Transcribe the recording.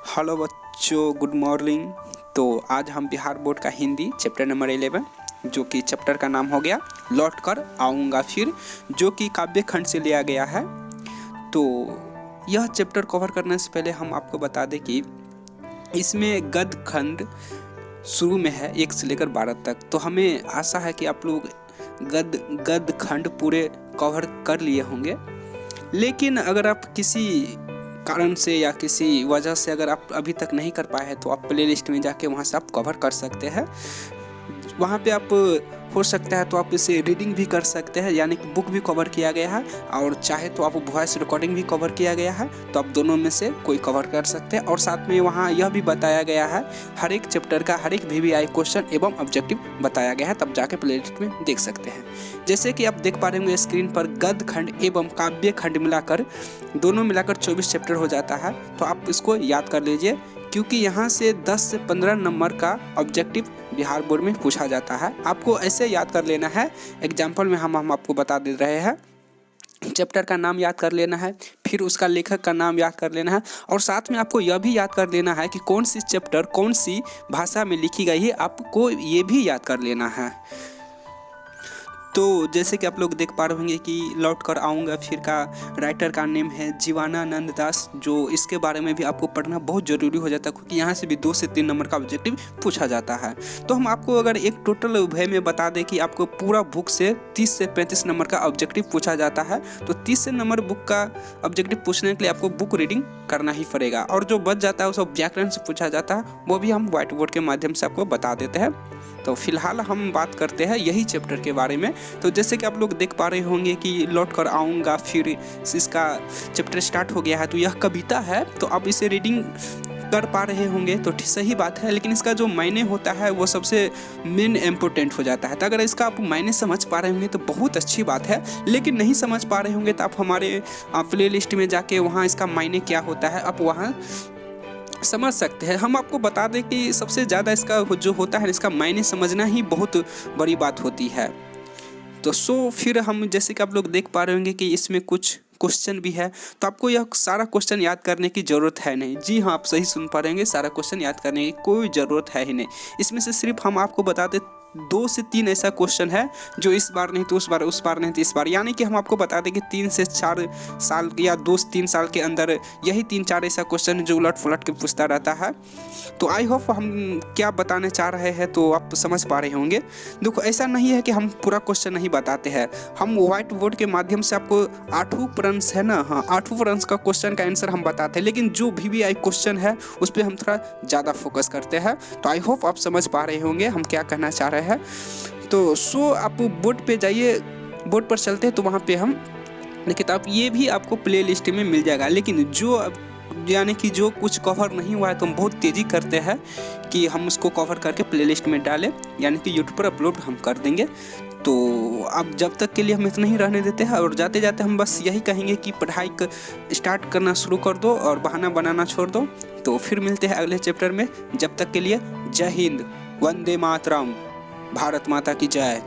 Hello बच्चों, good morning. तो आज हम बिहार बोर्ड का हिंदी चैप्टर नंबर 11 जो कि चैप्टर का नाम हो गया लौट कर आऊँगा फिर, जो कि काव्य खंड से लिया गया है। तो यह चैप्टर कवर करने से पहले हम आपको बता दें कि इसमें गद्य खंड शुरू में है 1 से लेकर 12 तक। तो हमें आशा है कि आप लोग गद्य खंड पूरे कवर कर लिए होंगे। लेकिन अगर आप किसी कारण से या किसी वजह से अगर आप अभी तक नहीं कर पाए हैं तो आप प्ले लिस्ट में जाके वहाँ से आप कवर कर सकते हैं। वहाँ पे आप हो सकता है तो आप इसे रीडिंग भी कर सकते हैं, यानी कि बुक भी कवर किया गया है, और चाहे तो आप वॉइस रिकॉर्डिंग भी कवर किया गया है। तो आप दोनों में से कोई कवर कर सकते हैं। और साथ में वहाँ यह भी बताया गया है हर एक चैप्टर का हर एक VVI क्वेश्चन एवं ऑब्जेक्टिव बताया गया है, तब जाके प्ले लिस्ट में देख सकते हैं। जैसे कि आप देख पा रहे होंगे स्क्रीन पर गद्य खंड एवं काव्य खंड मिलाकर दोनों मिलाकर 24 चैप्टर हो जाता है। तो आप इसको याद कर लीजिए, क्योंकि यहाँ से 10 से 15 नंबर का ऑब्जेक्टिव बिहार बोर्ड में पूछा जाता है। आपको ऐसे याद कर लेना है। एग्जाम्पल में हम आपको बता दे रहे हैं। चैप्टर का नाम याद कर लेना है, फिर उसका लेखक का नाम याद कर लेना है, और साथ में आपको यह भी याद कर लेना है कि कौन सी चैप्टर कौन सी भाषा में लिखी गई है, आपको ये भी याद कर लेना है। तो जैसे कि आप लोग देख पा रहे होंगे कि लौट कर आऊँगा फिर का राइटर का नेम है जीवानानंद दास, जो इसके बारे में भी आपको पढ़ना बहुत ज़रूरी हो जाता है, क्योंकि यहाँ से भी 2 से 3 नंबर का ऑब्जेक्टिव पूछा जाता है। तो हम आपको अगर एक टोटल वे में बता दें कि आपको पूरा बुक से 30 से 35 नंबर का ऑब्जेक्टिव पूछा जाता है। तो 30 से नंबर बुक का ऑब्जेक्टिव पूछने के लिए आपको बुक रीडिंग करना ही पड़ेगा, और जो बच जाता है वो सब व्याकरण से पूछा जाता है, वो भी हम व्हाइट बोर्ड के माध्यम से आपको बता देते हैं। तो फिलहाल हम बात करते हैं यही चैप्टर के बारे में। तो जैसे कि आप लोग देख पा रहे होंगे कि लौट कर आऊँगा फिर इसका चैप्टर स्टार्ट हो गया है। तो यह कविता है, तो आप इसे रीडिंग कर पा रहे होंगे तो सही बात है, लेकिन इसका जो मायने होता है वो सबसे मेन इम्पोर्टेंट हो जाता है। तो अगर इसका आप मायने समझ पा रहे होंगे तो बहुत अच्छी बात है, लेकिन नहीं समझ पा रहे होंगे तो आप हमारे प्ले लिस्ट में जाके वहाँ इसका मायने क्या होता है आप वहाँ समझ सकते हैं। हम आपको बता दें कि सबसे ज़्यादा इसका जो होता है इसका मायने समझना ही बहुत बड़ी बात होती है। तो फिर हम जैसे कि आप लोग देख पा रहे होंगे कि इसमें कुछ क्वेश्चन भी है, तो आपको यह सारा क्वेश्चन याद करने की ज़रूरत है नहीं। जी हाँ, आप सही सुन पा रहे होंगे, सारा क्वेश्चन याद करने की कोई ज़रूरत है ही नहीं। इसमें से सिर्फ हम आपको बता दें 2 से 3 ऐसा क्वेश्चन है जो इस बार नहीं तो उस बार नहीं तो इस बार, यानी कि हम आपको बता दें कि 3 से 4 साल या 2 से 3 साल के अंदर यही 3-4 ऐसा क्वेश्चन जो उलट पुलट के पूछता रहता है। तो आई होप हम क्या बताने चाह रहे हैं तो आप समझ पा रहे होंगे। देखो, ऐसा नहीं है कि हम पूरा क्वेश्चन नहीं बताते हैं, हम व्हाइट बोर्ड के माध्यम से आपको 8वां प्रश्न है ना, हाँ 8वां प्रश्न का क्वेश्चन का आंसर हम बताते हैं, लेकिन जो VVI क्वेश्चन है उस पर हम थोड़ा ज़्यादा फोकस करते हैं। तो आई होप आप समझ पा रहे होंगे हम क्या कहना चाह रहे हैं। तो आप बोर्ड पे जाइए, बोर्ड पर चलते हैं तो वहाँ पे हम देखिए, आप ये भी आपको प्ले लिस्ट में मिल जाएगा। लेकिन यानी कि जो कुछ कवर नहीं हुआ है तो हम बहुत तेज़ी करते हैं कि हम उसको कवर करके प्ले लिस्ट में डालें, यानी कि यूट्यूब पर अपलोड हम कर देंगे। तो अब जब तक के लिए हम इतना ही रहने देते हैं, और जाते जाते हम बस यही कहेंगे कि पढ़ाई स्टार्ट करना शुरू कर दो और बहाना बनाना छोड़ दो। तो फिर मिलते हैं अगले चैप्टर में। जब तक के लिए जय हिंद, वंदे मातरम, भारत माता की जय।